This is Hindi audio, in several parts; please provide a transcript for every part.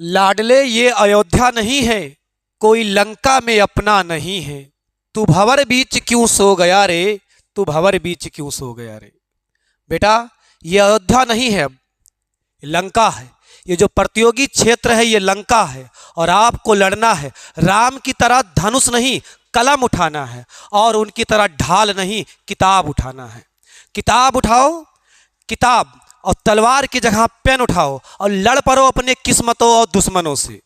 लाडले ये अयोध्या नहीं है, कोई लंका में अपना नहीं है। तू भंवर बीच क्यों सो गया रे, तू भंवर बीच क्यों सो गया रे। बेटा ये अयोध्या नहीं है, अब लंका है। ये जो प्रतियोगी क्षेत्र है ये लंका है और आपको लड़ना है। राम की तरह धनुष नहीं कलम उठाना है और उनकी तरह ढाल नहीं किताब उठाना है। किताब उठाओ, किताब, और तलवार की जगह पेन उठाओ और लड़ पड़ो अपने किस्मतों और दुश्मनों से।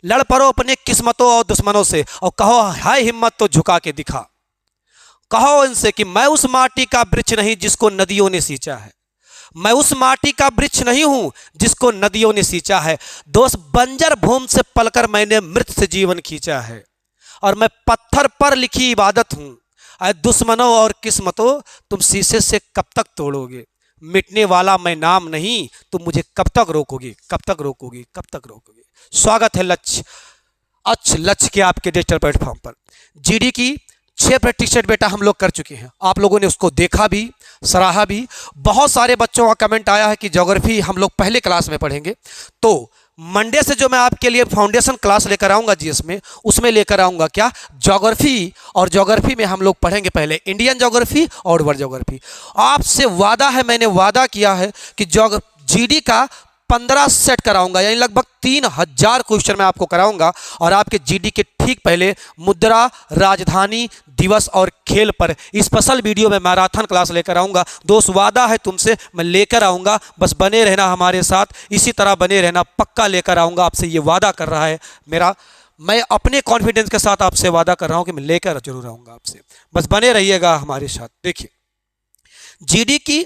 लड़ पड़ो अपने किस्मतों और दुश्मनों से और कहो हाय हिम्मत तो झुका के दिखा। कहो इनसे कि मैं उस माटी का वृक्ष नहीं जिसको नदियों ने सींचा है। मैं उस माटी का वृक्ष नहीं हूं जिसको नदियों ने सींचा है। दोस्त बंजर भूमि से पलकर मैंने मृत से जीवन खींचा है और मैं पत्थर पर लिखी इबादत हूं। अरे दुश्मनों और किस्मतों, तुम शीशे से कब तक तोड़ोगे। मिटने वाला मैं नाम नहीं, तुम मुझे कब तक रोकोगे, कब तक रोकोगे, कब तक रोकोगे। स्वागत है लक्ष्य के आपके डिजिटल प्लेटफॉर्म पर। जीडी की 6% बेटा हम लोग कर चुके हैं। आप लोगों ने उसको देखा भी, सराहा भी। बहुत सारे बच्चों का कमेंट आया है कि ज्योग्राफी हम लोग पहले क्लास में पढ़ेंगे। तो मंडे से जो मैं आपके लिए फाउंडेशन क्लास लेकर आऊँगा जीएस में, उसमें लेकर आऊँगा क्या, ज्योग्राफी। और ज्योग्राफी में हम लोग पढ़ेंगे पहले इंडियन ज्योग्राफी और वर्ल्ड ज्योग्राफी। आपसे वादा है, मैंने वादा किया है कि जीडी का 15 सेट कराऊंगा, यानी लगभग 3000 क्वेश्चन मैं आपको कराऊंगा। और आपके जीडी के ठीक पहले मुद्रा, राजधानी दिवस और खेल पर स्पेशल वीडियो में मैराथन क्लास लेकर आऊंगा। दोस्त वादा है तुमसे, मैं लेकर आऊंगा, बस बने रहना हमारे साथ, इसी तरह बने रहना, पक्का लेकर आऊंगा। आपसे ये वादा कर रहा है मेरा, मैं अपने कॉन्फिडेंस के साथ आपसे वादा कर रहा हूं कि मैं लेकर जरूर आऊंगा आपसे, बस बने रहिएगा हमारे साथ। देखिए जीडी की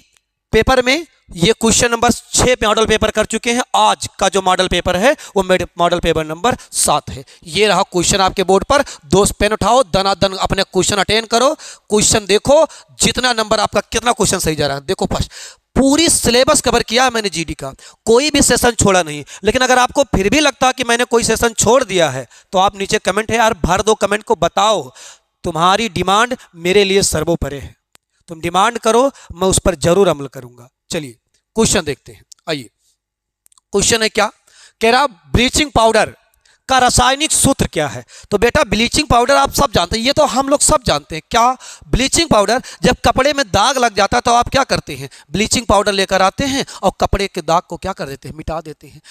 पेपर में ये क्वेश्चन नंबर 6 पे मॉडल पेपर कर चुके हैं। आज का जो मॉडल पेपर है वो मॉडल पेपर नंबर 7 है। ये रहा क्वेश्चन आपके बोर्ड पर। दोस्त पेन उठाओ, दनादन अपने क्वेश्चन अटेंड करो, क्वेश्चन देखो, जितना नंबर आपका, कितना क्वेश्चन सही जा रहा है। देखो फर्स्ट पूरी सिलेबस कवर किया है मैंने जीडी का, कोई भी सेशन छोड़ा नहीं। लेकिन अगर आपको फिर भी लगता है कि मैंने कोई सेशन छोड़ दिया है तो आप नीचे कमेंट है यार भर दो, कमेंट को बताओ। तुम्हारी डिमांड मेरे लिए सर्वोपरि है, तुम डिमांड करो, मैं उस पर जरूर अमल करूंगा। चलिए क्वेश्चन देखते हैं। आइए क्वेश्चन है क्या, कह रहा ब्लीचिंग पाउडर का रासायनिक सूत्र क्या है। तो बेटा ब्लीचिंग पाउडर आप सब जानते हैं, ये तो हम लोग सब जानते हैं। क्या ब्लीचिंग पाउडर, जब कपड़े में दाग लग जाता है तो आप क्या करते हैं, ब्लीचिंग पाउडर लेकर आते हैं और कपड़े के दाग को क्या कर देते हैं, मिटा देते हैं।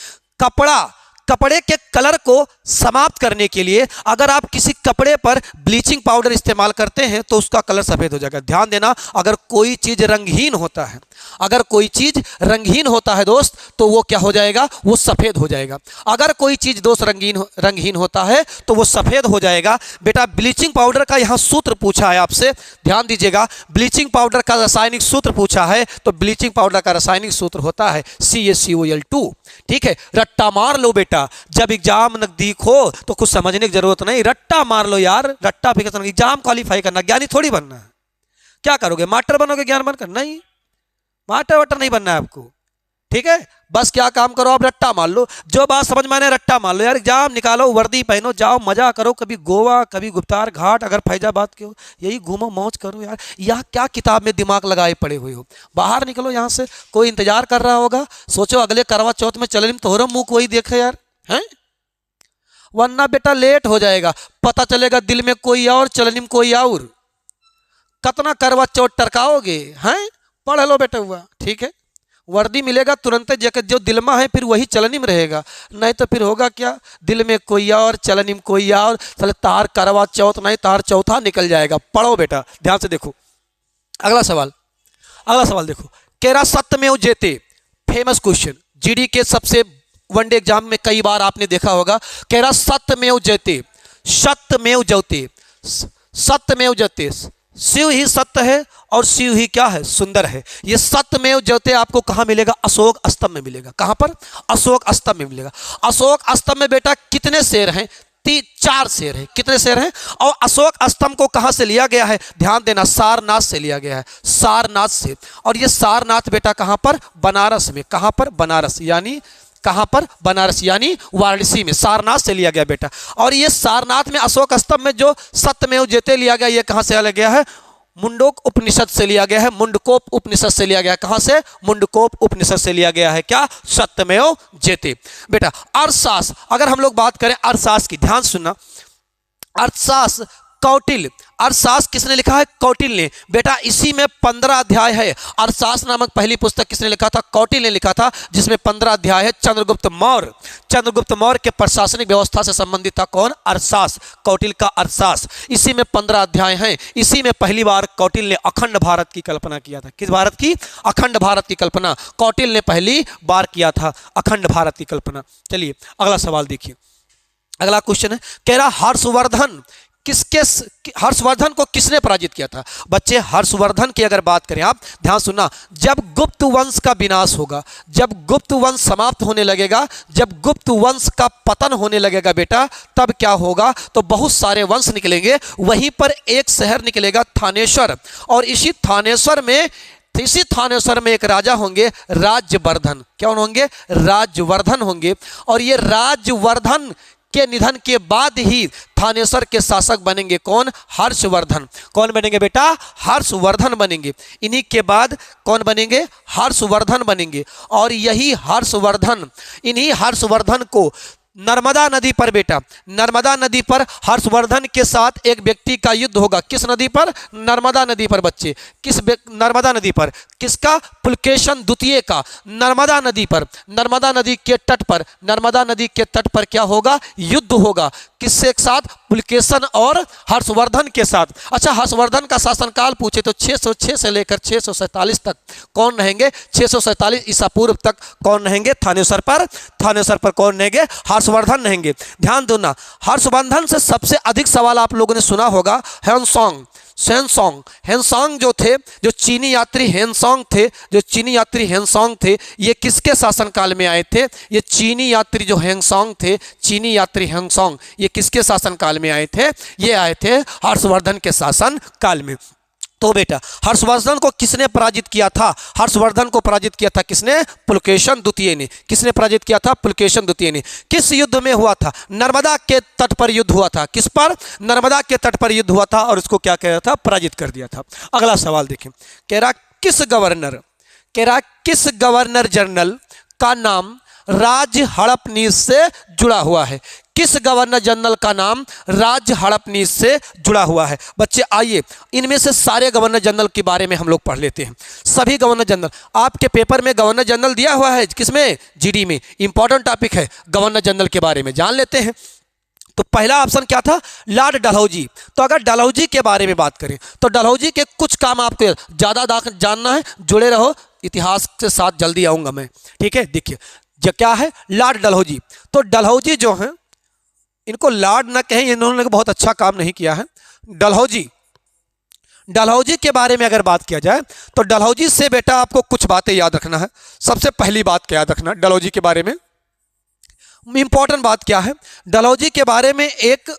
कपड़े के कलर को समाप्त करने के लिए अगर आप किसी कपड़े पर ब्लीचिंग पाउडर इस्तेमाल करते हैं तो उसका कलर सफ़ेद हो जाएगा। ध्यान देना, अगर कोई चीज़ रंगहीन होता है, अगर कोई चीज़ रंगहीन होता है दोस्त, तो वो क्या हो जाएगा, वो सफ़ेद हो जाएगा। अगर कोई चीज़ दोस्त रंगहीन होता है तो वो सफ़ेद हो जाएगा। बेटा ब्लीचिंग पाउडर का यहाँ सूत्र पूछा है आपसे, ध्यान दीजिएगा। ब्लीचिंग पाउडर का रासायनिक सूत्र पूछा है तो ब्लीचिंग पाउडर का रासायनिक सूत्र होता है CaCOl2। ठीक है, रट्टा मार लो बेटा, जब एग्जाम नजदीक हो तो कुछ समझने की जरूरत नहीं, रट्टा मार लो यार। रट्टा भी एग्जाम क्वालिफाई करना, ज्ञानी थोड़ी बनना है। क्या करोगे, मास्टर बनोगे ज्ञान बनकर? नहीं, मास्टर वाटर नहीं बनना है आपको। ठीक है, बस क्या काम करो, आप रट्टा मार लो। जो बात समझ में आने रट्टा मार लो यार। एग्जाम निकालो, वर्दी पहनो, जाओ मजा करो, कभी गोवा, कभी गुप्तार घाट, अगर फैजाबाद के हो यही घूमो, मौज करो यार। यहाँ क्या किताब में दिमाग लगाए पड़े हुए हो, बाहर निकलो यहाँ से। कोई इंतजार कर रहा होगा, सोचो अगले करवा चौथ में चलनिम तोहरम मुँह कोई देखे यार, हैं? वरना बेटा लेट हो जाएगा, पता चलेगा दिल में कोई और चलनिम कोई और। कतना करवा चौथ टरकाओगे, हैं? पढ़ लो बेटा हुआ, ठीक है। वर्दी मिलेगा तुरंत, जो दिल में है फिर वही चलनिम रहेगा, नहीं तो फिर होगा क्या, दिल में कोई और चलनिम कोई और, चले तार करवा चौथ नहीं तार चौथा निकल जाएगा। पढ़ो बेटा, ध्यान से देखो। अगला सवाल देखो, केरा सत्यमेव जयते, फेमस क्वेश्चन, जीडी के सबसे वनडे एग्जाम में कई बार आपने देखा होगा। कह रहा सत्यमेव जयते, सत्यमेव जयते, सत्यमेव जयते, शिव ही सत्य है और शिव ही क्या है, सुंदर है। ये सत्यमेव जयते आपको कहाँ मिलेगा, अशोक स्तंभ में मिलेगा। कहाँ पर, अशोक स्तंभ में मिलेगा। अशोक स्तंभ में बेटा कितने शेर हैं, 4 शेर है। कितने शेर हैं, और अशोक स्तंभ को कहां से लिया गया है, ध्यान देना, सारनाथ से लिया गया है, सारनाथ से। और ये सारनाथ बेटा कहां पर, बनारस में। कहां पर, बनारस, यानी कहां पर, बनारस यानी वाराणसी में, सारनाथ से लिया गया बेटा। और ये सारनाथ में अशोक स्तंभ में जो सत्यमेव जयते लिया गया, ये कहां से लिया गया है, मुंडोक उपनिषद से लिया गया है, मुंडकोप उपनिषद से लिया गया है। कहां से? मुंडकोप उपनिषद से लिया गया है। क्या? सत्यमेव जयते। बेटा अर्थशास्त्र, अगर हम लोग बात करें अर्थशास्त्र की, ध्यान सुनना, अर्थशास्त्र कौटिल्य, अर्थशास्त्र किसने लिखा है? कौटिल्य ने। बेटा इसी में 15 अध्याय है। अर्थशास्त्र नामक पहली पुस्तक किसने लिखा था? कौटिल्य ने लिखा था, जिसमें 15 अध्याय है। चंद्रगुप्त मौर्य, चंद्रगुप्त मौर्य के प्रशासनिक व्यवस्था से संबंधित था कौन? अर्थशास्त्र, कौटिल्य का अर्थशास्त्र। इसी में 15 अध्याय हैं। इसी में पहली बार कौटिल्य ने अखंड भारत की कल्पना किया था। किस भारत की? अखंड भारत की कल्पना कौटिल्य ने पहली बार किया था, अखंड भारत की कल्पना। चलिए अगला सवाल देखिए, अगला क्वेश्चन है, कह रहा हर्षवर्धन हर्षवर्धन को किसने पराजित किया था? बच्चे हर्षवर्धन की अगर बात करें, आप ध्यान सुनना, जब गुप्त वंश का विनाश होगा, जब गुप्त वंश समाप्त होने लगेगा, जब गुप्त वंश का पतन होने लगेगा बेटा, तब क्या होगा? तो बहुत सारे वंश निकलेंगे। वहीं पर एक शहर निकलेगा थानेश्वर, और इसी थानेश्वर में एक राजा होंगे, राज्यवर्धन। क्या होंगे? राज्यवर्धन होंगे। और ये राज्यवर्धन के निधन के बाद ही थानेश्वर के शासक बनेंगे कौन? हर्षवर्धन। कौन बनेंगे बेटा? हर्षवर्धन बनेंगे। इन्हीं के बाद कौन बनेंगे? हर्षवर्धन बनेंगे। और यही हर्षवर्धन, इन्हीं हर्षवर्धन को नर्मदा नदी पर बेटा, नर्मदा नदी पर हर्षवर्धन के साथ एक व्यक्ति का युद्ध होगा। किस नदी पर? नर्मदा नदी पर बच्चे। नर्मदा नदी पर किसका? पुलकेशन द्वितीय का। नर्मदा नदी पर, नर्मदा नदी के तट पर, नर्मदा नदी के तट पर क्या होगा? युद्ध होगा। किसके साथ? पुलकेशन और हर्षवर्धन के साथ। अच्छा, हर्षवर्धन का शासनकाल पूछे तो 606 से लेकर 647 तक कौन रहेंगे? 647 ईसा पूर्व तक कौन रहेंगे? थानेश्वर पर। थानेश्वर पर कौन रहेंगे? हर्षवर्धन रहेंगे। ध्यान दो ना, हर्षवर्धन से सबसे अधिक सवाल आप लोगों ने सुना होगा हेनसोंग, हेनसोंग जो थे, जो चीनी यात्री हेनसोंग थे, जो चीनी यात्री हेनसोंग थे, ये किसके शासनकाल में आए थे? ये चीनी यात्री जो हेनसोंग थे, चीनी यात्री हेनसोंग, ये किसके शासनकाल में आए थे? ये आए थे हर्षवर्धन के शासनकाल में। तो बेटा हर्षवर्धन को किसने पराजित किया था? हर्षवर्धन को पराजित किया था किसने? पुलकेशन द्वितीय ने। किसने पराजित किया था? पुलकेशन द्वितीय ने। किस युद्ध में हुआ था? नर्मदा के तट पर युद्ध हुआ था। किस पर? नर्मदा के तट पर युद्ध हुआ था, और उसको क्या किया था? पराजित कर दिया था। अगला सवाल देखें, कह रहा किस गवर्नर जनरल का नाम राज्य हड़पनीस से जुड़ा हुआ है? किस गवर्नर जनरल का नाम राज्य हड़पनीस से जुड़ा हुआ है? बच्चे आइए, इनमें से सारे गवर्नर जनरल के बारे में हम लोग पढ़ लेते हैं। सभी गवर्नर जनरल आपके पेपर में गवर्नर जनरल दिया हुआ है। किसमें? जीडी में। इंपॉर्टेंट टॉपिक है, गवर्नर जनरल के बारे में जान लेते हैं। तो पहला ऑप्शन क्या था? लॉर्ड डलहौजी। तो अगर डलहौजी के बारे में बात करें तो डलहौजी के कुछ काम आपको ज़्यादा जानना है, जुड़े रहो, इतिहास के साथ जल्दी आऊँगा मैं। ठीक है, देखिए जो क्या है लॉर्ड डलहौजी। तो डलहौजी जो हैं, इनको लॉर्ड ना कहें, इन्होंने बहुत अच्छा काम नहीं किया है। डलहौजी के बारे में अगर बात किया जाए तो डलहौजी से बेटा आपको कुछ बातें याद रखना है। सबसे पहली बात क्या याद रखना डलहौजी के बारे में? इंपॉर्टेंट बात क्या है? डलहौजी के बारे में एक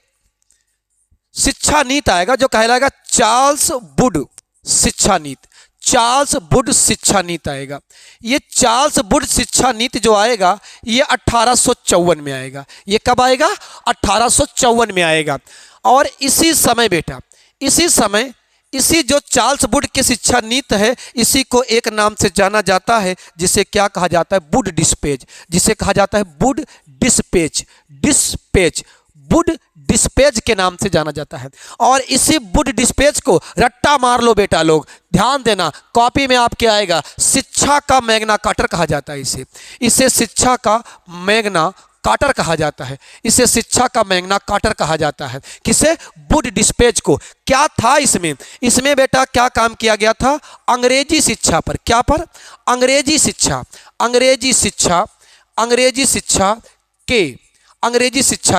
शिक्षा नीति आएगा जो कहलाएगा चार्ल्स वुड शिक्षा नीति। चार्ल्स वुड शिक्षा नीति आएगा। ये चार्ल्स वुड शिक्षा नीति जो आएगा ये 1854 में आएगा। ये कब आएगा? 1854 में आएगा। और इसी समय बेटा, इसी जो चार्ल्स वुड की शिक्षा नीति है, इसी को एक नाम से जाना जाता है, जिसे क्या कहा जाता है? Would dispatch. जिसे कहा जाता है वुड डिस्पेच। वुड डिस्पेच के नाम से जाना जाता है। और इसी वुड डिस्पेच को रट्टा मार लो बेटा लोग, ध्यान देना, कॉपी में आपके आएगा, शिक्षा का मैग्ना कार्टर कहा जाता है इसे शिक्षा का मैग्ना कार्टर कहा जाता है। इसे शिक्षा का मैग्ना कार्टर कहा जाता है। किसे? वुड डिस्पेच को। क्या था इसमें बेटा क्या काम किया गया था? अंग्रेजी शिक्षा पर। क्या पर? अंग्रेजी शिक्षा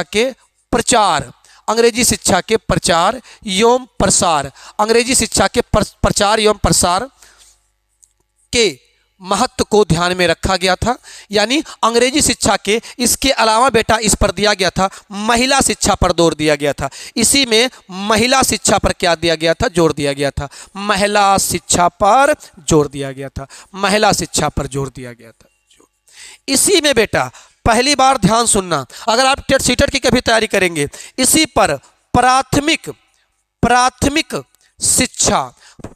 के प्रचार, अंग्रेजी शिक्षा के प्रचार एवं प्रसार, अंग्रेजी शिक्षा के प्रचार एवं प्रसार के महत्व को ध्यान में रखा गया था। यानी अंग्रेजी शिक्षा के इसके अलावा बेटा इस पर दिया गया था महिला शिक्षा पर जोर दिया गया था। इसी में महिला शिक्षा पर क्या दिया गया था? जोर दिया गया था। महिला शिक्षा पर जोर दिया गया था। महिला शिक्षा पर जोर दिया गया था। इसी में बेटा पहली बार ध्यान सुनना, अगर आप टेट सीटेट की कभी तैयारी करेंगे, इसी पर प्राथमिक शिक्षा,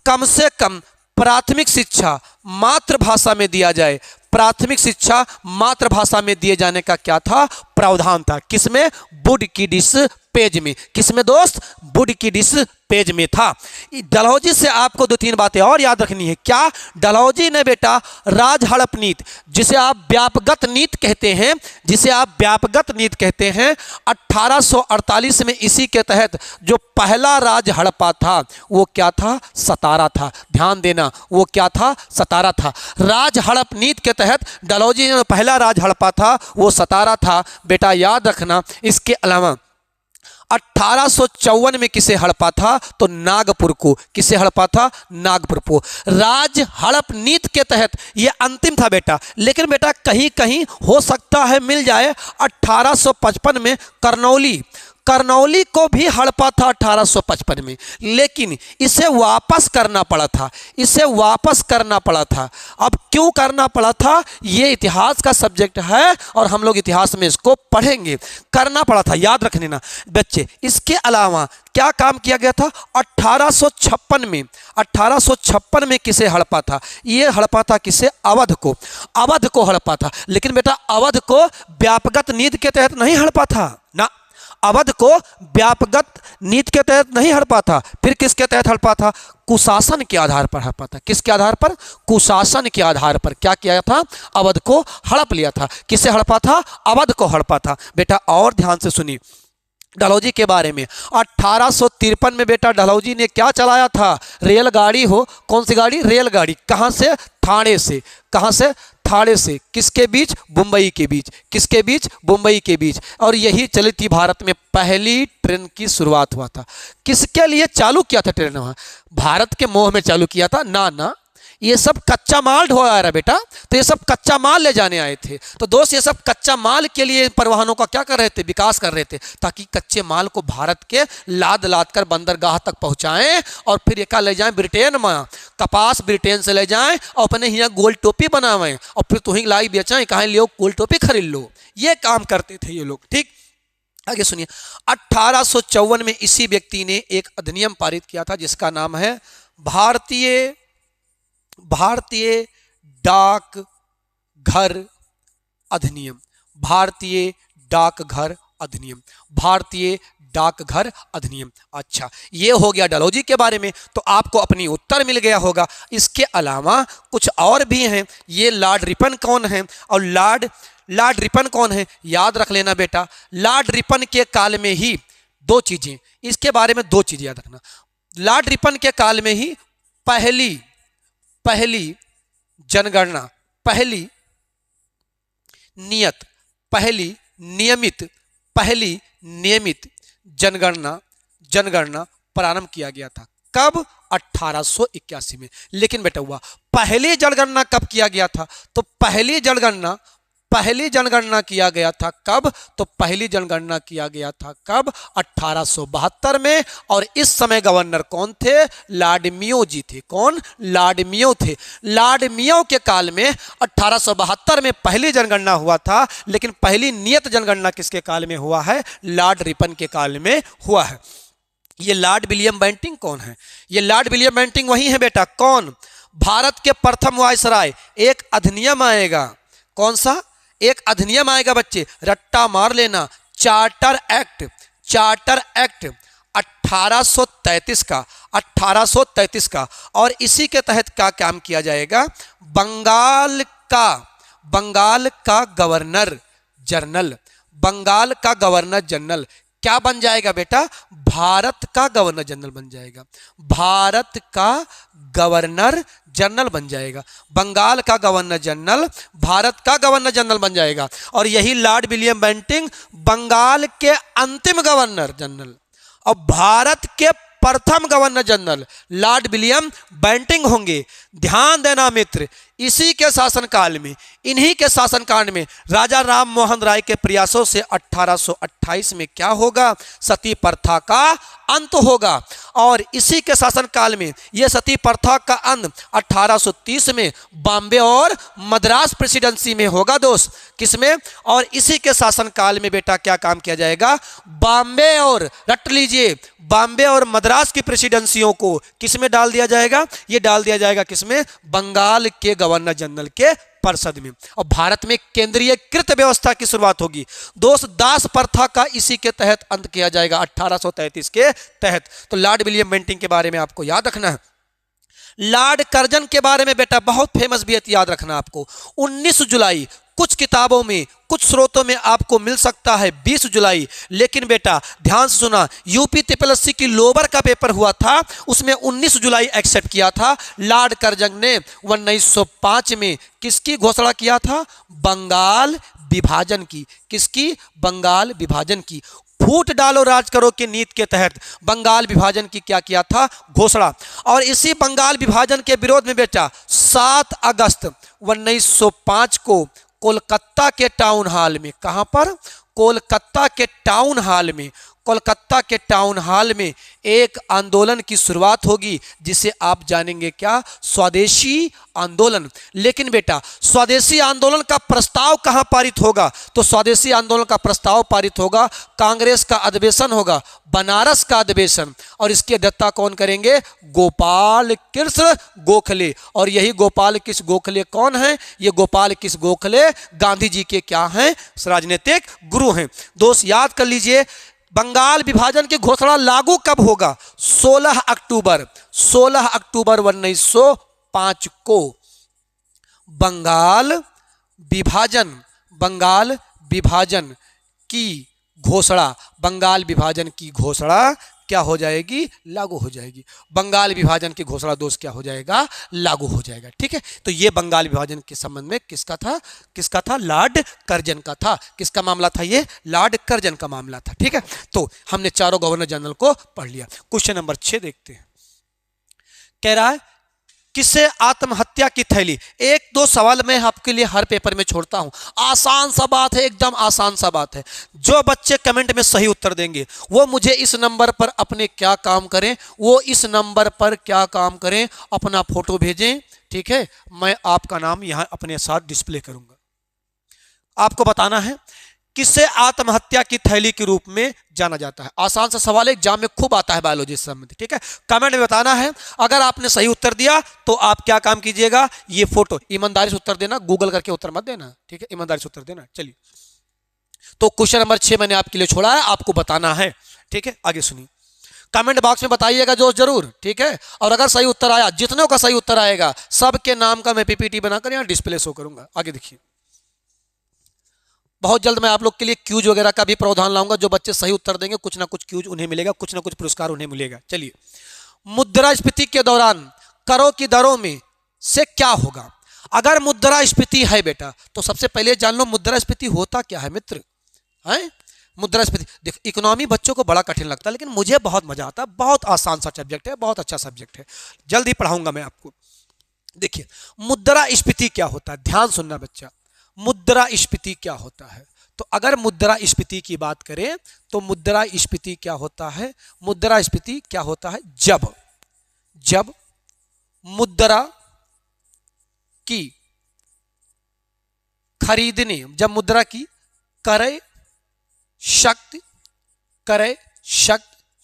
कम से कम प्राथमिक शिक्षा मातृभाषा में दिया जाए। प्राथमिक शिक्षा मातृभाषा में दिए जाने का क्या था, प्रावधान था। किसमें, बुडकिडिस पेज में। किसमें दोस्त, बुडकिडिस पेज में था। डलहौजी से आपको 2-3 बातें और याद रखनी है। क्या, डलहौजी ने बेटा राज हड़प नीति, जिसे आप व्यापगत नीति कहते हैं, जिसे आप व्यापगत नीति कहते हैं, 1848 में इसी के तहत जो पहला राज हड़पा था वो क्या था, सतारा था। ध्यान देना, वो क्या था, सतारा था। राज हड़प नीति के तहत डलहौजी ने पहला राज हड़पा था, वो सतारा था बेटा, याद रखना। इसके अलावा 1854 में किसे हड़पा था, तो नागपुर को। किसे हड़पा था, नागपुर को। राज हड़प नीति के तहत यह अंतिम था बेटा, लेकिन बेटा कहीं कहीं हो सकता है मिल जाए। 1855 में करनौली को भी हड़पा था 1855 में, लेकिन इसे वापस करना पड़ा था। इसे वापस करना पड़ा था। अब क्यों करना पड़ा था, ये इतिहास का सब्जेक्ट है और हम लोग इतिहास में इसको पढ़ेंगे। करना पड़ा था, याद रखने ना बच्चे। इसके अलावा क्या काम किया गया था, 1856 में किसे हड़पा था, ये हड़पा था किसे, अवध को। अवध को हड़पा था, लेकिन बेटा अवध को व्यापगत नीति के तहत नहीं हड़पा था ना। अवध को व्यापगत नीति के तहत नहीं हड़पा था। फिर किसके तहत हड़पा था, कुशासन के आधार पर हड़पा था। किसके आधार पर, कुशासन के आधार पर क्या किया था, अवध को हड़प लिया था। किसे हड़पा था, अवध को हड़पा था बेटा। और ध्यान से सुनिए डलहौजी के बारे में। 1853 में बेटा डलहौजी ने क्या चलाया था, रेलगाड़ी हो। कौन सी गाड़ी, रेलगाड़ी। कहाँ से, ठाणे से। कहाँ से, ठाणे से। किसके बीच, मुंबई के बीच। किसके बीच, मुंबई के बीच। और यही चली थी भारत में पहली ट्रेन की शुरुआत हुआ था। किसके लिए चालू किया था ट्रेन, वहाँ भारत के मोह में चालू किया था ना। ये सब कच्चा माल ढोया रहा बेटा, तो ये सब कच्चा माल ले जाने आए थे। तो दोस्त ये सब कच्चा माल के लिए परिवहनों का क्या कर रहे थे, विकास कर रहे थे, ताकि कच्चे माल को भारत के लाद कर बंदरगाह तक पहुंचाएं और फिर एक ले जाएं ब्रिटेन में। कपास ब्रिटेन से ले जाएं और अपने यहाँ गोल टोपी बनावें और फिर तुहिं लाई बेचाएं, कहाँ लियो गोल टोपी खरीद लो। ये काम करते थे ये लोग। ठीक, आगे सुनिए। 1854 में इसी व्यक्ति ने एक अधिनियम पारित किया था जिसका नाम है भारतीय डाक घर अधिनियम। भारतीय डाकघर अधिनियम। भारतीय डाकघर अधिनियम। अच्छा, ये हो गया डलहौजी के बारे में, तो आपको अपनी उत्तर मिल गया होगा। इसके अलावा कुछ और भी हैं। ये लॉर्ड रिपन कौन है, और लॉर्ड रिपन कौन है, याद रख लेना बेटा। लॉर्ड रिपन के काल में ही 2 चीजें, इसके बारे में 2 चीजें याद रखना। लॉर्ड रिपन के काल में ही पहली जनगणना, पहली नियमित जनगणना प्रारंभ किया गया था। कब, 1881 में। लेकिन बेटा हुआ पहली जनगणना कब किया गया था, तो पहली जनगणना किया गया था कब, तो पहली जनगणना किया गया था कब, 1872 में। और इस समय गवर्नर कौन थे, लॉर्ड मेयो जी थे। कौन, लॉर्ड मेयो थे। लॉर्ड मेयो के काल में 1872 में पहली जनगणना हुआ था, लेकिन पहली नियत जनगणना किसके काल में हुआ है, लॉर्ड रिपन के काल में हुआ है। ये लॉर्ड विलियम बेंटिंग कौन है, ये लॉर्ड विलियम बेंटिंग वही है बेटा। कौन, भारत के प्रथम वायसराय। एक अधिनियम आएगा, कौन सा, एक अधिनियम आएगा बच्चे, रट्टा मार लेना, चार्टर एक्ट 1833 का। और इसी के तहत क्या काम किया जाएगा, बंगाल का गवर्नर जनरल क्या बन जाएगा बेटा, भारत का गवर्नर जनरल बन जाएगा। भारत का गवर्नर जनरल बन जाएगा। बंगाल का गवर्नर जनरल भारत का गवर्नर जनरल बन जाएगा। और यही लॉर्ड विलियम बेंटिंग बंगाल के अंतिम गवर्नर जनरल और भारत के प्रथम governor general lord William Bentinck होंगे। ध्यान देना मित्र, इसी के शासनकाल में, इन्हीं के शासनकाल में राजा राम मोहन राय के प्रयासों से 1828 में क्या होगा? सती प्रथा का अंत होगा। और इसी के शासनकाल में यह सती प्रथा का अंत 1830 में बॉम्बे और मद्रास प्रेसिडेंसी में होगा दोस्त। किसमें? और इसी के शासनकाल में बेटा क्या काम किया जाएगा? बॉम्बे और, रट लीजिए, बॉम्बे और मद्रास की प्रेसिडेंसियों को किसमें डाल दिया जाएगा? ये डाल दिया जाएगा किसमें? बंगाल के गवर्नर जनरल के परिषद में। और भारत में केंद्रीयकृत व्यवस्था की शुरुआत होगी दोस्त। दास प्रथा का इसी के तहत अंत किया जाएगा 1833 के तहत। तो लॉर्ड विलियम बेंटिंक के बारे में आपको याद रखना है। लॉर्ड कर्जन के बारे में बेटा बहुत फेमस भी है, याद रखना आपको। 19 जुलाई, कुछ किताबों में, कुछ स्रोतों में आपको मिल सकता है 20 जुलाई, लेकिन बेटा ध्यान से सुना, यूपी TSSC की लोअर का पेपर हुआ था, उसमें 19 जुलाई एक्सेप्ट किया था। लॉर्ड कर्जन ने 1905 में किसकी घोषणा किया था? बंगाल विभाजन की। किसकी? बंगाल विभाजन की। फूट डालो राज करो के नीति के तहत बंगाल विभाजन की क्या किया था? घोषणा। और इसी बंगाल विभाजन के विरोध में बेटा 7 अगस्त 1905 को कोलकाता के टाउन हॉल में, कहां पर? कोलकाता के टाउन हॉल में, कोलकाता के टाउन हॉल में एक आंदोलन की शुरुआत होगी जिसे आप जानेंगे क्या? स्वदेशी आंदोलन। लेकिन बेटा स्वदेशी आंदोलन का प्रस्ताव कहां पारित होगा? तो स्वदेशी आंदोलन का प्रस्ताव पारित होगा, कांग्रेस का अधिवेशन होगा, बनारस का अधिवेशन। और इसकी अध्यक्षता कौन करेंगे? गोपाल कृष्ण गोखले। और यही गोपाल कृष्ण गोखले कौन है? ये गोपाल कृष्ण गोखले गांधी जी के क्या हैं? राजनीतिक गुरु हैं। दोस्त याद कर लीजिए, बंगाल विभाजन की घोषणा लागू कब होगा? 16 अक्टूबर 1905 को बंगाल विभाजन की घोषणा, बंगाल विभाजन की घोषणा क्या हो जाएगी? लागू हो जाएगी। बंगाल विभाजन की घोषणा दोस्त क्या हो जाएगा? लागू हो जाएगा। ठीक है, तो ये बंगाल विभाजन के संबंध में किसका था? किसका था? लॉर्ड कर्जन का था। किसका मामला था ये? लॉर्ड कर्जन का मामला था। ठीक है, तो हमने चारों गवर्नर जनरल को पढ़ लिया। क्वेश्चन नंबर 6 देखते हैं। कह रहा है किससे आत्महत्या की थैली? 1-2 सवाल मैं आपके लिए हर पेपर में छोड़ता हूं, आसान सा बात है, एकदम आसान सा बात है। जो बच्चे कमेंट में सही उत्तर देंगे वो मुझे इस नंबर पर अपने क्या काम करें, वो इस नंबर पर क्या काम करें, अपना फोटो भेजें। ठीक है, मैं आपका नाम यहां अपने साथ डिस्प्ले करूंगा। आपको बताना है किससे आत्महत्या की थैली के रूप में जाना जाता है। आसान सा सवाल है, एग्जाम में खूब आता है बायोलॉजी से संबंधित। ठीक है, कमेंट में बताना है। अगर आपने सही उत्तर दिया तो आप क्या काम कीजिएगा? ये फोटो ईमानदारी से उत्तर देना, गूगल करके उत्तर मत देना। ठीक है, ईमानदारी से उत्तर देना। चलिए, तो क्वेश्चन नंबर 6 मैंने आपके लिए छोड़ा है, आपको बताना है। ठीक है, आगे सुनिए, कमेंट बॉक्स में बताइएगा जो जरूर। ठीक है, और अगर सही उत्तर आया, जितनों का सही उत्तर आएगा सबके नाम का मैं PPT बनाकर यहाँ डिस्प्ले शो करूंगा। आगे देखिए, बहुत जल्द मैं आप लोग के लिए क्यूज वगैरह का भी प्रावधान लाऊंगा। जो बच्चे सही उत्तर देंगे कुछ ना कुछ क्यूज उन्हें मिलेगा, कुछ ना कुछ पुरस्कार उन्हें मिलेगा। चलिए, मुद्रास्फीति के दौरान करों की दरों में से क्या होगा? अगर मुद्रास्फीति है बेटा तो सबसे पहले जान लो मुद्रास्फीति होता क्या है मित्र। है मुद्रास्फीति, देखो इकोनॉमी बच्चों को बड़ा कठिन लगता है लेकिन मुझे बहुत मजा आता है, बहुत आसान सा सब्जेक्ट है, बहुत अच्छा सब्जेक्ट है, जल्द ही पढ़ाऊंगा मैं आपको। देखिए मुद्रास्फीति क्या होता है, ध्यान सुनना बच्चा। मुद्रास्फीति क्या होता है? तो अगर मुद्रास्फीति की बात करें तो मुद्रास्फीति क्या होता है? मुद्रास्फीति क्या होता है? जब मुद्रा की खरीदने, जब मुद्रा की क्रय शक्ति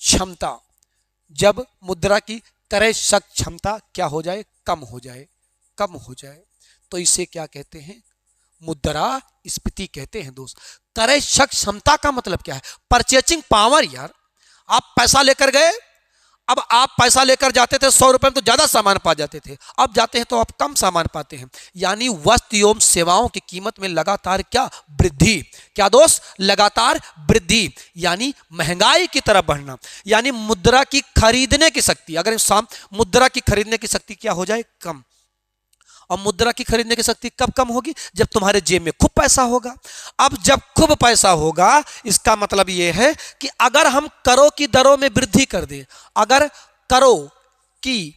क्षमता, जब मुद्रा की क्रय शक्ति क्षमता क्या हो जाए? कम हो जाए, तो इसे क्या कहते हैं? मुद्रास्फीति कहते हैं दोस्त। क्रय शक्ति क्षमता का मतलब क्या है? परचेजिंग पावर यार। आप पैसा लेकर गए, अब आप पैसा लेकर जाते थे 100 रुपए में तो ज्यादा सामान पा जाते थे, अब जाते हैं तो आप कम सामान पाते हैं। यानी वस्तु एवं सेवाओं की कीमत में लगातार क्या? वृद्धि। क्या दोस्त? लगातार वृद्धि, यानी महंगाई की तरफ बढ़ना। यानी मुद्रा की खरीदने की शक्ति, अगर मुद्रा की खरीदने की शक्ति क्या हो जाए? कम। और मुद्रा की खरीदने की शक्ति कब कम होगी? जब तुम्हारे जेब में खूब पैसा होगा। अब जब खूब पैसा होगा इसका मतलब यह है कि अगर हम करों की दरों में वृद्धि कर दें, अगर करों की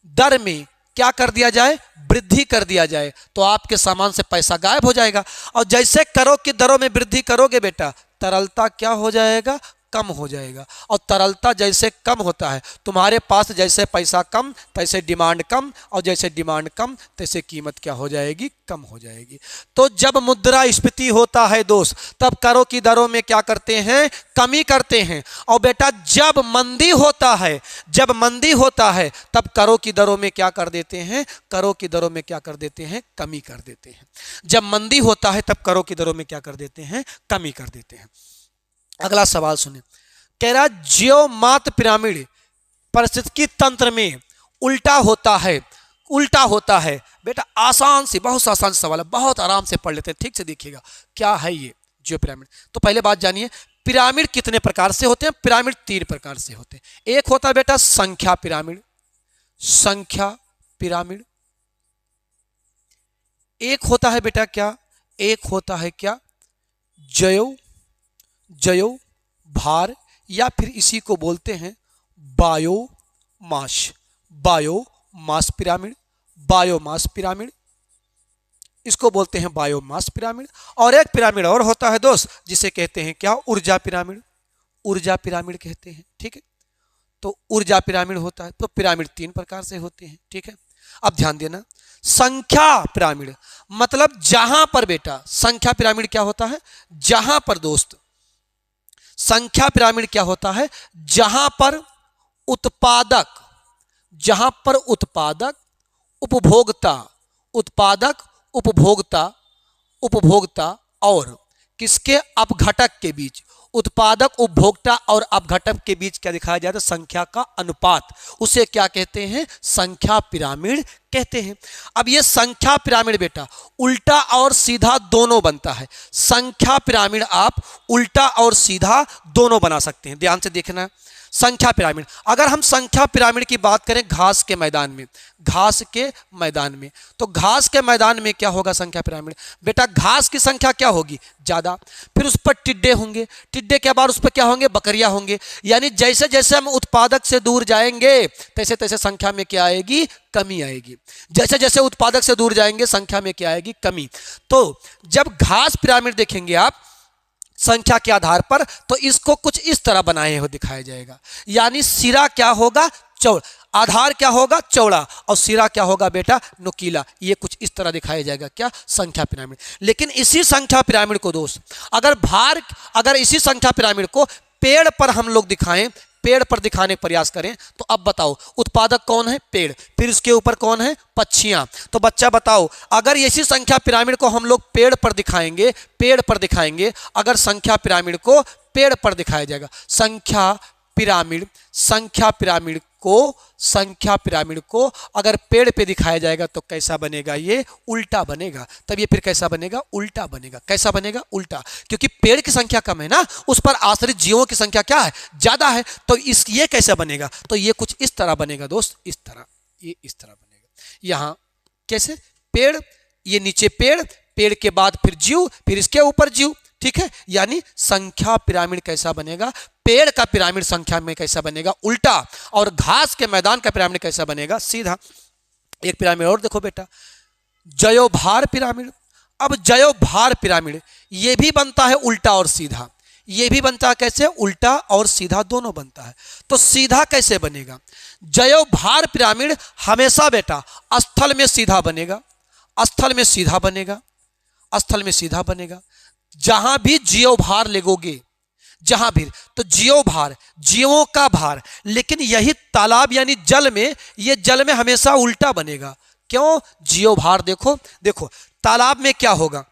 दर में क्या कर दिया जाए, वृद्धि कर दिया जाए, तो आपके सामान से पैसा गायब हो जाएगा। और जैसे करों की दरों में वृद्धि करोगे बेटा, तरलता क्या हो जाएगा, कम हो जाएगा। और तरलता जैसे कम होता है, तुम्हारे पास जैसे पैसा कम तैसे डिमांड कम, और जैसे डिमांड कम तैसे कीमत क्या हो जाएगी, कम हो जाएगी। तो जब मुद्रास्फीति होता है दोस्त, तब करों की दरों में क्या करते हैं, कमी करते हैं। और बेटा जब मंदी होता है, जब मंदी होता है, तब करों की दरों में क्या कर देते हैं, करों की दरों में क्या कर देते हैं, कमी कर देते हैं। जब मंदी होता है तब करों की दरों में क्या कर देते हैं, कमी कर देते हैं। अगला सवाल सुने, कह रहा जियोमार्ट पिरामिड पारिस्थितिकी तंत्र में उल्टा होता है, उल्टा होता है। बेटा आसान से, बहुत आसान सवाल है, बहुत आराम से पढ़ लेते हैं, ठीक से देखिएगा क्या है ये जियो पिरामिड। तो पहले बात जानिए, पिरामिड कितने प्रकार से होते हैं। पिरामिड 3 प्रकार से होते हैं। एक होता है बेटा संख्या पिरामिड, संख्या पिरामिड। एक होता है बेटा क्या, एक होता है क्या, जयो जयो भार, या फिर इसी को बोलते हैं biomass, biomass pyramid, biomass pyramid, इसको बोलते हैं बायोमास पिरामिड। और एक पिरामिड और होता है दोस्त, जिसे कहते हैं क्या, ऊर्जा पिरामिड, ऊर्जा पिरामिड कहते हैं, ठीक है। तो ऊर्जा पिरामिड होता है। तो पिरामिड 3 प्रकार से होते हैं, ठीक है। अब ध्यान देना, संख्या पिरामिड मतलब जहां पर बेटा, संख्या पिरामिड क्या होता है, जहां पर दोस्त, संख्या पिरामिड क्या होता है, जहां पर उत्पादक, जहां पर उत्पादक, उपभोक्ता, उत्पादक, उपभोक्ता, उपभोक्ता और किसके, अपघटक के बीच, उत्पादक, उपभोक्ता और अपघटक के बीच क्या दिखाया जाता है, संख्या का अनुपात, उसे क्या कहते हैं, संख्या पिरामिड कहते हैं। अब ये संख्या पिरामिड बेटा उल्टा और सीधा दोनों बनता है। संख्या पिरामिड आप उल्टा और सीधा दोनों बना सकते हैं, ध्यान से देखना। संख्या पिरामिड, अगर हम संख्या पिरामिड की बात करें घास के मैदान में, घास के मैदान में, तो घास के मैदान में क्या होगा संख्या पिरामिड, बेटा घास की संख्या क्या होगी, ज्यादा, फिर उस पर टिड्डे होंगे, टिड्डे के बाद उस पर क्या होंगे, बकरियां होंगे। यानी जैसे जैसे हम उत्पादक से दूर जाएंगे तैसे तैसे संख्या में क्या आएगी, कमी आएगी। जैसे जैसे उत्पादक से दूर जाएंगे संख्या में क्या आएगी, कमी। तो जब घास पिरामिड देखेंगे आप संख्या के आधार पर, तो इसको कुछ इस तरह बनाए हो दिखाया जाएगा। यानी सिरा क्या होगा, चौड़ा, आधार क्या होगा, चौड़ा, और सिरा क्या होगा बेटा, नुकीला। ये कुछ इस तरह दिखाया जाएगा क्या, संख्या पिरामिड। लेकिन इसी संख्या पिरामिड को दोस्त अगर इसी संख्या पिरामिड को पेड़ पर हम लोग दिखाएं, पेड़ पर दिखाने का प्रयास करें, तो अब बताओ उत्पादक कौन है, पेड़, फिर उसके ऊपर कौन है, पक्षियां। तो बच्चा बताओ, अगर इसी संख्या पिरामिड को हम लोग पेड़ पर दिखाएंगे, पेड़ पर दिखाएंगे, अगर संख्या पिरामिड को पेड़ पर दिखाया जाएगा, संख्या पिरामिड को अगर पेड़ पे दिखाया जाएगा तो कैसा बनेगा, ये उल्टा बनेगा। तब ये फिर कैसा बनेगा, उल्टा बनेगा। कैसा बनेगा, उल्टा, क्योंकि पेड़ की संख्या कम है ना, उस पर आश्रित जीवों की संख्या क्या है, ज्यादा है। तो ये कैसे बनेगा, तो ये कुछ इस तरह बनेगा दोस्त, इस तरह, ये इस तरह बनेगा। यहां कैसे, पेड़, ये नीचे पेड़, पेड़ के बाद फिर जीव, फिर इसके ऊपर जीव, ठीक है। यानी संख्या पिरामिड कैसा बनेगा, पेड़ का पिरामिड संख्या में कैसा बनेगा, उल्टा, और घास के मैदान का पिरामिड कैसा बनेगा, सीधा। एक पिरामिड और देखो बेटा, जयोभार पिरामिड। अब जयोभार पिरामिड ये भी बनता है उल्टा और सीधा, ये भी बनता है कैसे, उल्टा और सीधा दोनों बनता है। तो सीधा कैसे बनेगा, जयोभार पिरामिड हमेशा बेटा स्थल में सीधा बनेगा, स्थल में सीधा बनेगा, स्थल में सीधा बनेगा। जहां भी जीवभार लगोगे, जहां भी, तो जीवभार, जीवों का भार, लेकिन यही तालाब यानी जल में, ये जल में हमेशा उल्टा बनेगा। क्यों, जीवभार देखो, देखो तालाब में क्या होगा,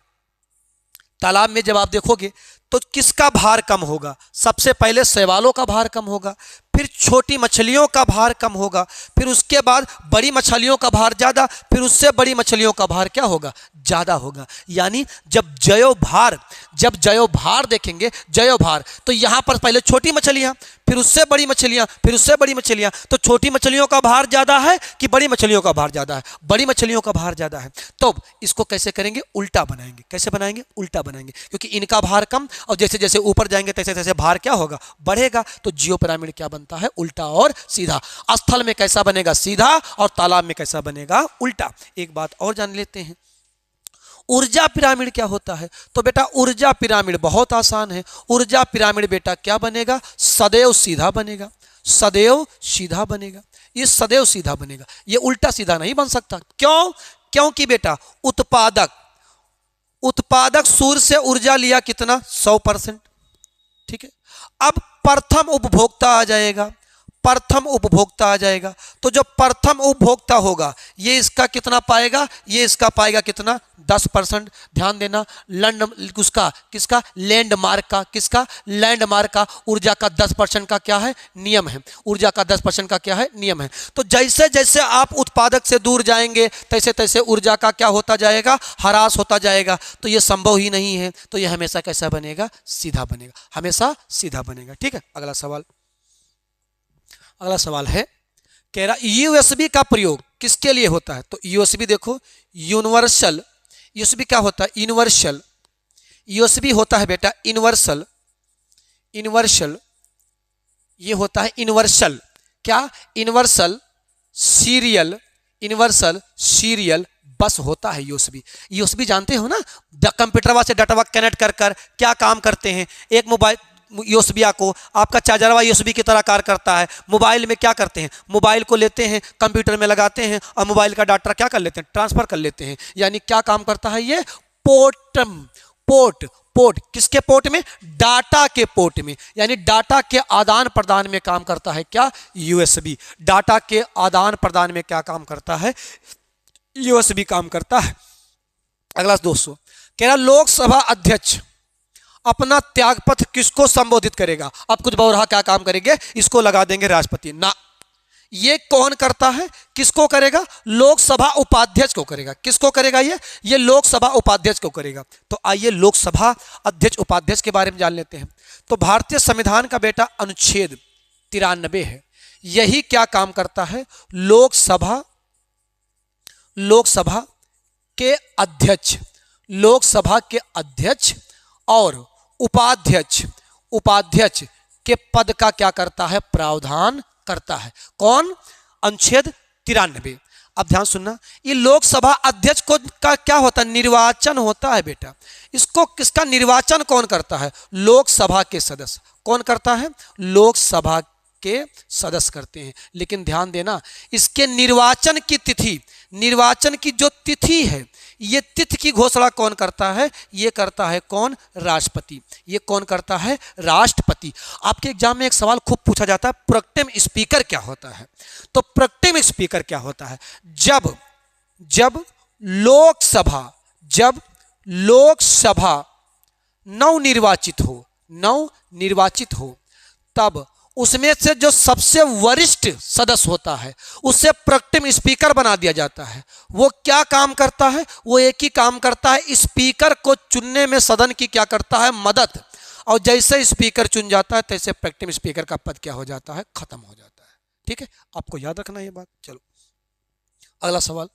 तालाब में जब आप देखोगे तो किसका भार कम होगा, सबसे पहले शैवालों का भार कम होगा, फिर छोटी मछलियों का भार कम होगा, फिर उसके बाद बड़ी मछलियों का भार ज्यादा, फिर उससे बड़ी मछलियों का भार क्या होगा, ज्यादा होगा। यानी जब जब जयोभार देखेंगे, जयोभार, तो यहां पर पहले छोटी मछलियां, फिर उससे बड़ी मछलियां, फिर उससे बड़ी मछलियां, तो छोटी मछलियों का भार ज्यादा है कि बड़ी मछलियों का भार ज्यादा है? बड़ी मछलियों का भार ज्यादा है। तो इसको कैसे करेंगे? उल्टा बनाएंगे। कैसे बनाएंगे? उल्टा बनाएंगे, क्योंकि इनका भार कम और जैसे जैसे ऊपर जाएंगे तैसे तैसे भार क्या होगा? बढ़ेगा। तो जियो पिरामिड क्या बनता है? उल्टा और सीधा। स्थल में कैसा बनेगा? सीधा, और तालाब में कैसा बनेगा? उल्टा। एक बात और जान लेते हैं, ऊर्जा पिरामिड क्या होता है? तो बेटा ऊर्जा पिरामिड बहुत आसान है। ऊर्जा पिरामिड बेटा क्या बनेगा? सदैव सीधा बनेगा, सदैव सीधा बनेगा। ये सदैव सीधा बनेगा, ये उल्टा सीधा नहीं बन सकता। क्यों? क्योंकि बेटा उत्पादक उत्पादक सूर्य से ऊर्जा लिया कितना? 100%। ठीक है। अब प्रथम उपभोक्ता आ जाएगा, प्रथम उपभोक्ता आ जाएगा, तो जो प्रथम उपभोक्ता होगा ये इसका कितना पाएगा? ये इसका पाएगा कितना? 10%। ध्यान देना, लैंड उसका किसका? लैंडमार्क का। किसका? लैंडमार्क का। ऊर्जा का 10% का क्या है? नियम है। ऊर्जा का 10% का क्या है? नियम है। तो जैसे जैसे आप उत्पादक से दूर जाएंगे तैसे तैसे ऊर्जा का क्या होता जाएगा? ह्रास होता जाएगा। तो ये संभव ही नहीं है। तो ये हमेशा कैसा बनेगा? सीधा बनेगा, हमेशा सीधा बनेगा। ठीक है। अगला सवाल, अगला सवाल है, कह रहा यूएसबी का प्रयोग किसके लिए होता है? तो यूएसबी देखो, यूनिवर्सल। यूएसबी क्या होता है? यूनिवर्सल। यूएसबी होता है बेटा यूनिवर्सल। यूनिवर्सल ये होता है यूनिवर्सल। क्या? Universal serial. यूनिवर्सल सीरियल बस होता है यूएसबी। यूएसबी जानते हो ना, कंप्यूटर से डाटा कनेक्ट कर कर क्या काम करते हैं? एक मोबाइल यूएसबी को आपका चार्जरवा यूएसबी की तरह कार्य करता है। मोबाइल में क्या करते हैं? मोबाइल को लेते हैं, कंप्यूटर में लगाते हैं और मोबाइल का डाटा क्या कर लेते हैं? ट्रांसफर कर लेते हैं। यानी क्या काम करता है ये? पोर्ट। पोर्ट किसके पोर्ट में? डाटा के पोर्ट में। यानी डाटा के आदान प्रदान में काम करता है क्या? यूएसबी। डाटा के आदान प्रदान में क्या काम करता है? यूएसबी काम करता है। अगला 200 कह रहा लोकसभा अध्यक्ष अपना त्यागपत्र किसको संबोधित करेगा? अब कुछ बहुरहा क्या काम करेंगे? इसको लगा देंगे राष्ट्रपति ना। ये कौन करता है? किसको करेगा? लोकसभा उपाध्यक्ष को करेगा। किसको करेगा? ये लोकसभा उपाध्यक्ष को करेगा। तो आइए लोकसभा अध्यक्ष उपाध्यक्ष के बारे में जान लेते हैं। तो भारतीय संविधान का बेटा अनुच्छेद 93 है। यही क्या काम करता है? लोकसभा के अध्यक्ष, लोकसभा के अध्यक्ष और उपाध्यक्ष के पद का क्या करता है? प्रावधान करता है। कौन? अनुच्छेद 93। अब ध्यान सुनना, ये लोकसभा अध्यक्ष को का क्या होता है? निर्वाचन होता है बेटा। इसको किसका निर्वाचन कौन करता है? लोकसभा के सदस्य। कौन करता है? लोकसभा के सदस्य करते हैं। लेकिन ध्यान देना, इसके निर्वाचन की तिथि, निर्वाचन की जो तिथि है, ये तिथि की घोषणा कौन करता है? ये करता है कौन? राष्ट्रपति। ये कौन करता है? राष्ट्रपति। आपके एग्जाम में एक सवाल खूब पूछा जाता है, प्रोटेम स्पीकर क्या होता है? तो प्रोटेम स्पीकर क्या होता है? जब लोकसभा नवनिर्वाचित हो तब उसमें से जो सबसे वरिष्ठ सदस्य होता है उसे प्रोटेम स्पीकर बना दिया जाता है। वो क्या काम करता है? वो एक ही काम करता है, स्पीकर को चुनने में सदन की क्या करता है? मदद। और जैसे स्पीकर चुन जाता है तैसे प्रोटेम स्पीकर का पद क्या हो जाता है? खत्म हो जाता है। ठीक है, आपको याद रखना ये बात। चलो अगला सवाल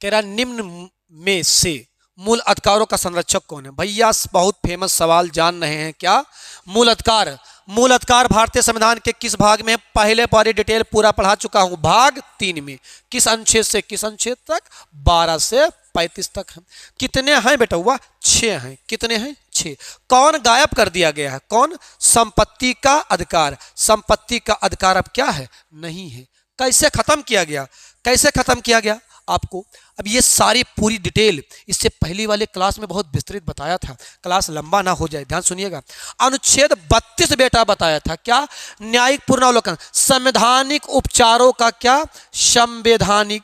कह रहा निम्न में से मूल अधिकारों का संरक्षक कौन है? भैया बहुत फेमस सवाल जान रहे हैं क्या? मूल अधिकार भारतीय संविधान के किस भाग में? पहले पारी डिटेल पूरा पढ़ा चुका हूं, भाग 3 में। किस अनुच्छेद से किस अनुच्छेद तक? 12 से 35 तक है। कितने हैं बेटा? हुआ 6 हैं। कितने हैं? 6। कौन गायब कर दिया गया है? कौन? संपत्ति का अधिकार। संपत्ति का अधिकार अब क्या है? नहीं है। कैसे खत्म किया गया? कैसे खत्म किया गया? आपको अब ये सारी पूरी डिटेल इससे पहली वाले क्लास में बहुत विस्तृत बताया था, क्लास लंबा ना हो जाए, ध्यान सुनिएगा। अनुच्छेद 32 बेटा बताया था क्या? न्यायिक पुनरावलोकन, संवैधानिक उपचारों का क्या? संवैधानिक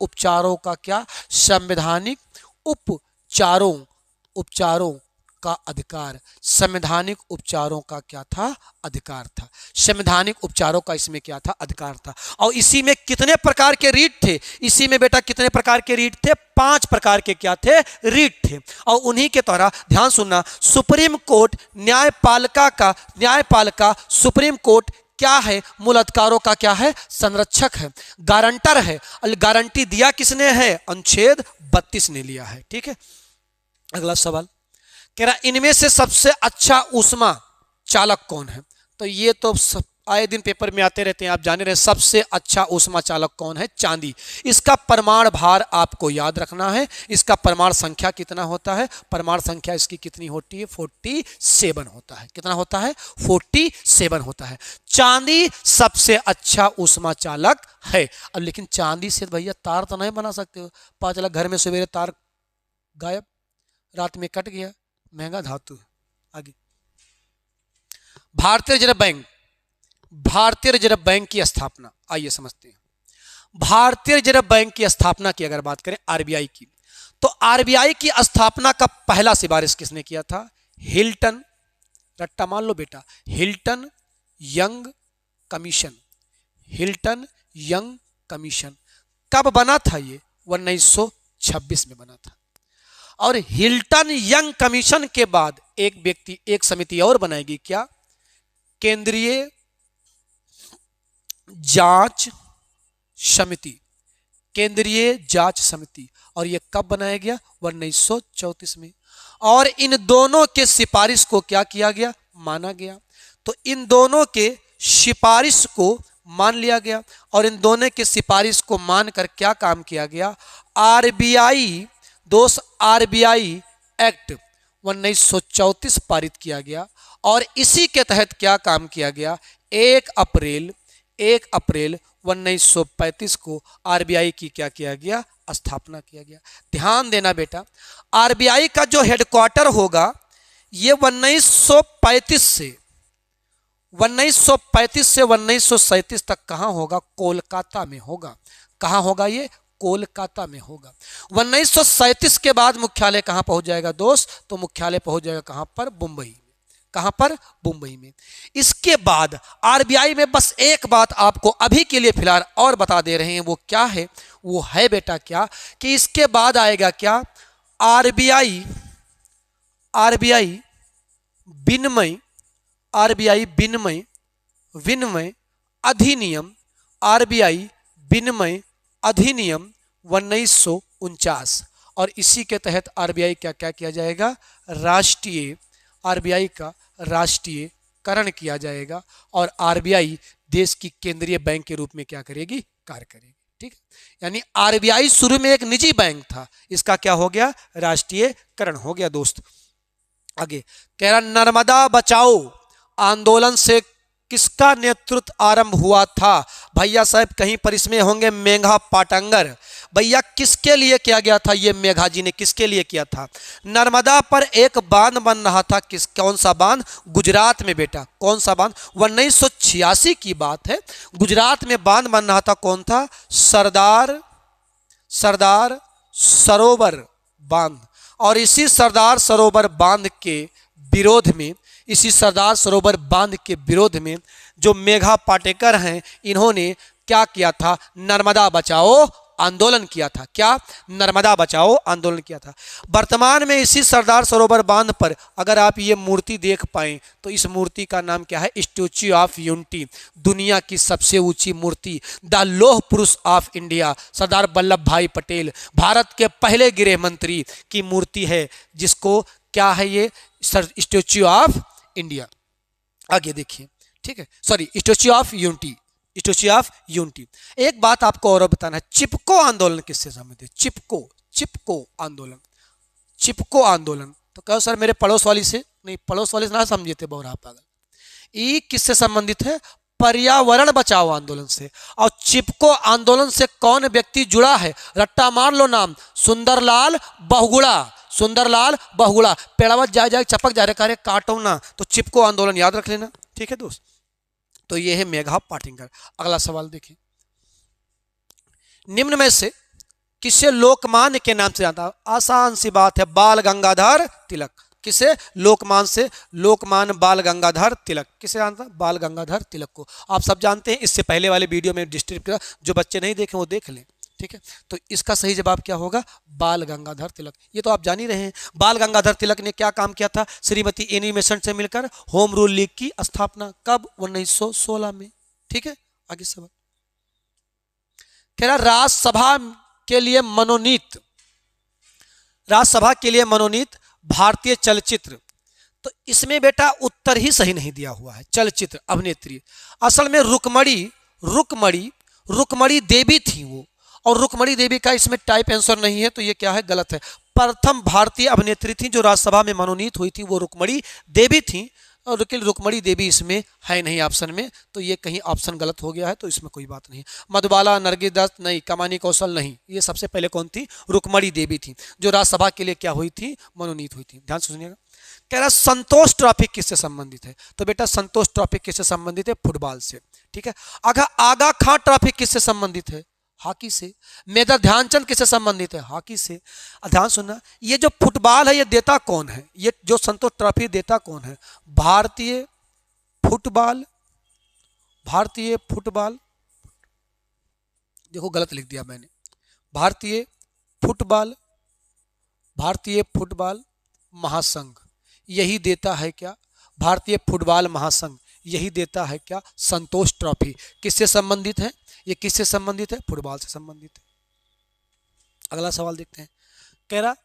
उपचारों का क्या? संवैधानिक उपचारों का अधिकार, संवैधानिक उपचारों का क्या था? अधिकार था। संवैधानिक उपचारों का इसमें क्या था? अधिकार था। और इसी में कितने प्रकार के रीट थे? इसी में बेटा कितने प्रकार के रीट थे? 5 प्रकार के क्या थे? रीट थे। और उन्हीं के द्वारा ध्यान सुनना, सुप्रीम कोर्ट न्यायपालिका सुप्रीम कोर्ट क्या है? मूल अधिकारों का क्या है? संरक्षक है, गारंटर है। गारंटी दिया किसने है? अनुच्छेद 32 ने लिया है। ठीक है, अगला सवाल कह रहा इनमें से सबसे अच्छा ऊष्मा चालक कौन है? तो ये तो आए दिन पेपर में आते रहते हैं, आप जाने रहे। सबसे अच्छा ऊष्मा चालक कौन है? चांदी। इसका परमाणु भार आपको याद रखना है। इसका परमाणु संख्या कितना होता है? परमाणु संख्या इसकी कितनी होती है? 47 होता है। कितना होता है? 47 होता है। चांदी सबसे अच्छा ऊष्मा चालक है। अब लेकिन चांदी से भैया तार तो नहीं बना सकते हो। पता चला घर में सवेरे तार गायब, रात में कट गया, महंगा धातु है। आगे, भारतीय रिजर्व बैंक की स्थापना, आइए समझते हैं। भारतीय रिजर्व बैंक की स्थापना की अगर बात करें, आरबीआई की, तो आरबीआई की स्थापना का पहला सिफारिश किसने किया था? हिल्टन, रट्टा मान लो बेटा, Hilton young commission. Hilton young commission कब बना था? ये 1926 में बना था। और हिल्टन यंग कमीशन के बाद एक समिति और बनाएगी, क्या? केंद्रीय जांच समिति। केंद्रीय जांच समिति। और यह कब बनाया गया? 1934 में। और इन दोनों के सिफारिश को क्या किया गया? माना गया। तो इन दोनों के सिफारिश को मान लिया गया। और इन दोनों के सिफारिश को मानकर क्या काम किया गया? आरबीआई एक्ट 1934 पारित किया गया। और इसी के तहत क्या काम किया गया? 1 अप्रैल 1935 को आरबीआई की क्या किया गया? स्थापना किया गया। ध्यान देना बेटा, आरबीआई का जो हेडक्वार्टर होगा ये 1935 से 1937 तक कहां होगा? कोलकाता में होगा। कहां होगा ये? कोलकाता में होगा। 1937 के बाद मुख्यालय कहां पहुंच जाएगा दोस्त? तो मुख्यालय पहुंच जाएगा कहां पर? मुंबई। कहां पर? मुंबई में। इसके बाद आरबीआई में बस एक बात आपको अभी के लिए फिलहाल और बता दे रहे हैं, वो क्या है? वो है बेटा क्या कि इसके बाद आएगा क्या? आरबीआई विनिमय अधिनियम। आरबीआई विनिमय अधिनियम 1949। और इसी के तहत आरबीआई क्या क्या किया जाएगा? आरबीआई का राष्ट्रीयकरण किया जाएगा। और आरबीआई देश की केंद्रीय बैंक के रूप में क्या करेगी? कार्य करेगी। ठीक है, यानी आरबीआई शुरू में एक निजी बैंक था, इसका क्या हो गया? राष्ट्रीयकरण हो गया दोस्त। आगे कह रहा नर्मदा बचाओ आंदोलन से किसका नेतृत्व आरंभ हुआ था? भैया साहब कहीं पर इसमें होंगे मेघा पाटंगर। भैया किसके लिए किया गया था? ये मेघा जी ने किसके लिए किया था? नर्मदा पर एक बांध बन रहा था। कौन सा बांध? गुजरात में बेटा। कौन सा बांध? 1986 की बात है। गुजरात में बांध बन रहा था। कौन था? सरदार सरोवर बांध। और इसी सरदार सरोवर बांध के विरोध में जो मेघा पाटेकर हैं, इन्होंने क्या किया था? नर्मदा बचाओ आंदोलन किया था। क्या? नर्मदा बचाओ आंदोलन किया था। वर्तमान में इसी सरदार सरोवर बांध पर अगर आप ये मूर्ति देख पाएं तो इस मूर्ति का नाम क्या है? Statue of unity. दुनिया की सबसे ऊंची मूर्ति, द लौह पुरुष ऑफ इंडिया, सरदार वल्लभ भाई पटेल, भारत के पहले गृह मंत्री की मूर्ति है, जिसको क्या है? ये स्टैच्यू ऑफ इंडिया। आगे देखिए, ठीक है, सॉरी, स्टैच्यू ऑफ यूनिटी। एक बात आपको और बताना है, चिपको आंदोलन किससे संबंधित है? चिपको आंदोलन तो कहो सर मेरे पड़ोस वाली से नहीं, पड़ोस वाले से ना समझे थे बौरा पागल। ये किससे संबंधित है? पर्यावरण बचाओ आंदोलन से। और चिपको आंदोलन से कौन व्यक्ति जुड़ा है? रट्टा मार लो नाम, सुंदरलाल बहुगुणा। पेड़ावत जाए चपक जा रहे काटो ना, तो चिपको आंदोलन याद रख लेना। ठीक है दोस्त, तो ये है मेघा पाटेकर। अगला सवाल देखिए, निम्न में से किसे लोकमान्य के नाम से जानता? आसान सी बात है, बाल गंगाधर तिलक। किसे? लोकमान से, लोकमान बाल गंगाधर तिलक। किसे जानता? बाल गंगाधर तिलक को। आप सब जानते हैं, इससे पहले वाले वीडियो में डिस्क्रिप्ट किया, जो बच्चे नहीं देखे वो देख लें, ठीक है। तो इसका सही जवाब क्या होगा? बाल गंगाधर तिलक। ये तो आप जान ही रहे हैं। बाल गंगाधर तिलक ने क्या काम किया था? श्रीमती एनिमेशन से मिलकर होम रूल लीग की स्थापना कब? 1916 में, ठीक है। आगे सवाल कह रहा राज्यसभा के लिए मनोनीत, राज्यसभा के लिए मनोनीत भारतीय चलचित्र। तो इसमें बेटा उत्तर ही सही नहीं दिया हुआ है। चलचित्र अभिनेत्री असल में रुक्मणी देवी थी वो, और रुक्मणी देवी का इसमें टाइप आंसर नहीं है, तो ये क्या है? गलत है। प्रथम भारतीय अभिनेत्री थी जो राज्यसभा में मनोनीत हुई थी वो रुक्मणी देवी थी, और लेकिन रुक्मणी देवी इसमें है नहीं ऑप्शन में, तो ये कहीं ऑप्शन गलत हो गया है, तो इसमें कोई बात नहीं। मधुबाला, नरगिस दत्त नहीं, कमानी कौशल नहीं। ये सबसे पहले कौन थी? रुक्मणी देवी थी, जो राज्यसभा के लिए क्या हुई थी? मनोनीत हुई थी। ध्यान से सुनिएगा। कह रहा संतोष ट्रॉफी किससे संबंधित है? तो बेटा संतोष ट्रॉफी किससे संबंधित है? फुटबॉल से, ठीक है। आगा खां ट्रॉफी किससे संबंधित है? हॉकी से। मेजर ध्यानचंद किससे संबंधित है? हॉकी से। ध्यान सुनना, ये जो फुटबॉल है ये देता कौन है? ये जो संतोष ट्रॉफी देता कौन है? भारतीय फुटबॉल, भारतीय फुटबॉल, देखो गलत लिख दिया मैंने, भारतीय फुटबॉल महासंघ यही देता है क्या? भारतीय फुटबॉल महासंघ यही देता है क्या? संतोष ट्रॉफी। किससे संबंधित है? ये किससे संबंधित है? फुटबॉल से संबंधित है। अगला सवाल देखते हैं। कह रहा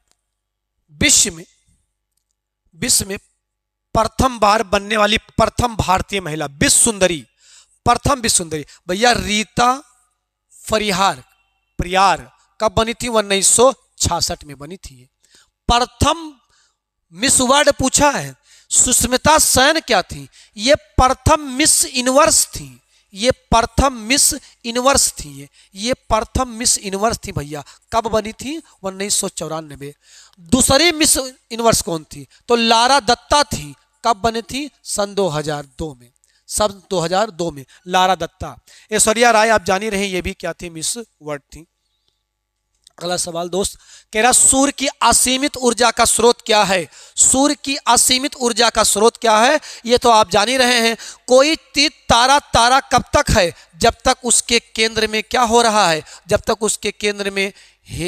विश्व में प्रथम बार बनने वाली प्रथम भारतीय महिला विश्व सुंदरी, प्रथम विश्व सुंदरी भैया रीता परियार कब बनी थी? 1966 में बनी थी। प्रथम मिस वर्ल्ड पूछा है। सुष्मिता सेन क्या थी? ये प्रथम मिस यूनिवर्स थी, ये प्रथम मिस यूनिवर्स थी, ये प्रथम मिस यूनिवर्स थी भैया। कब बनी थी? 1994। दूसरी मिस यूनिवर्स कौन थी? तो लारा दत्ता थी। कब बनी थी? सन 2002 में, सन 2002 में लारा दत्ता। ऐश्वर्या राय आप जान ही रहे, ये भी क्या थी? मिस वर्ल्ड थी। अगला सवाल दोस्त कह रहा सूर्य की असीमित ऊर्जा का स्रोत क्या है? सूर्य की असीमित ऊर्जा का स्रोत क्या है? ये तो आप जान ही रहे हैं। कोई तारा कब तक है? जब तक उसके केंद्र में क्या हो रहा है? जब तक उसके केंद्र में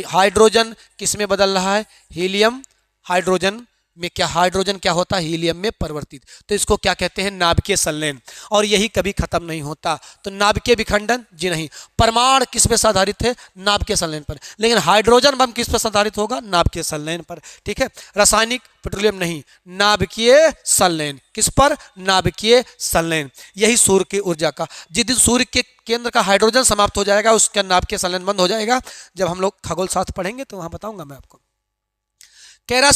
हाइड्रोजन किस में बदल रहा है? हीलियम। हाइड्रोजन में क्या, हाइड्रोजन क्या होता है? हीलियम में परिवर्तित। तो इसको क्या कहते हैं? नाभिकीय संलयन। और यही कभी खत्म नहीं होता। तो नाभिकीय विखंडन जी नहीं। परमाणु किस पे आधारित है? नाभिकीय संलयन पर। लेकिन हाइड्रोजन बम किस पर आधारित होगा? नाभिकीय संलयन पर, ठीक है। रासायनिक पेट्रोलियम नहीं, नाभिकीय संलयन। किस पर? नाभिकीय संलयन। यही सूर्य की ऊर्जा का, जिस दिन सूर्य के केंद्र का हाइड्रोजन समाप्त हो जाएगा उसका नाभिकीय संलयन बंद हो जाएगा। जब हम लोग खगोल शास्त्र पढ़ेंगे तो वहां बताऊंगा मैं आपको। कह रहा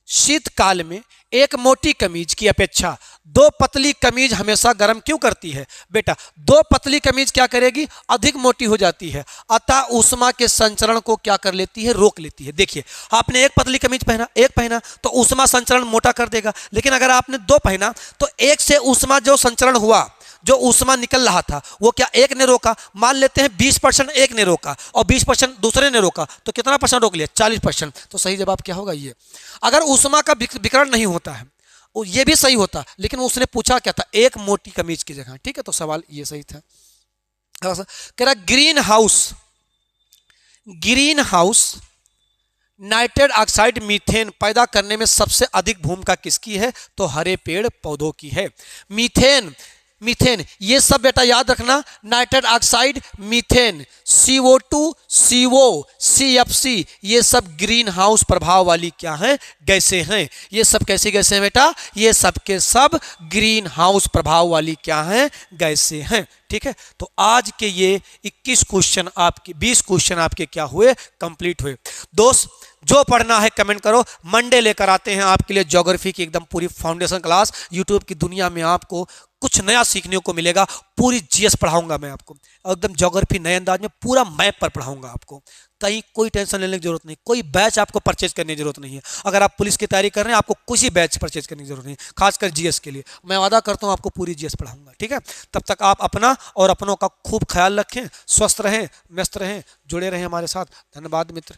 शीतकाल में एक मोटी कमीज की अपेक्षा दो पतली कमीज हमेशा गर्म क्यों करती है? बेटा दो पतली कमीज क्या करेगी? अधिक मोटी हो जाती है, अतः ऊष्मा के संचरण को क्या कर लेती है? रोक लेती है। देखिए आपने एक पतली कमीज पहना तो ऊष्मा संचरण मोटा कर देगा, लेकिन अगर आपने दो पहना तो एक से ऊष्मा जो संचरण हुआ, जो ऊष्मा निकल रहा था वो क्या एक ने रोका? मान लेते हैं 20% एक ने रोका और 20% दूसरे ने रोका, तो कितना परसेंट रोक लिया? 40%। तो सही जवाब क्या होगा? ये। अगर ऊष्मा का विकिरण नहीं होता है ये भी सही होता, लेकिन उसने पूछा क्या था? एक मोटी कमीज की जगह, ठीक है। तो सवाल ये सही था। कह रहा green house nitrous oxide methane पैदा करने में सबसे अधिक भूमिका किसकी है? तो हरे पेड़ पौधों की है। मीथेन ये सब बेटा याद रखना। Nitrous oxide, methane, CO2, CO, CFC ये सब ग्रीन हाउस प्रभाव वाली क्या है? गैसें हैं। ये सब कैसी गैसें हैं बेटा? ये सब के सब ग्रीन हाउस प्रभाव वाली क्या हैं? गैसें हैं, ठीक है। तो आज के ये 21 क्वेश्चन आपके 20 क्वेश्चन आपके क्या हुए? कंप्लीट हुए। दोस्त जो पढ़ना है कमेंट करो, मंडे लेकर आते हैं आपके लिए ज्योग्राफी की एकदम पूरी फाउंडेशन क्लास। यूट्यूब की दुनिया में आपको कुछ नया सीखने को मिलेगा। पूरी GS पढ़ाऊंगा मैं आपको, एकदम ज्योग्राफी नए अंदाज में पूरा मैप पर पढ़ाऊंगा आपको। कहीं कोई टेंशन लेने की जरूरत नहीं, कोई बैच आपको परचेज करने की जरूरत नहीं है। अगर आप पुलिस की तैयारी कर रहे हैं आपको किसी बैच परचेज करने की जरूरत नहीं, खासकर GS के लिए। मैं वादा करता हूँ आपको पूरी GS पढ़ाऊंगा, ठीक है। तब तक आप अपना और अपनों का खूब ख्याल रखें, स्वस्थ रहें, मस्त रहें, जुड़े रहें हमारे साथ। धन्यवाद मित्र।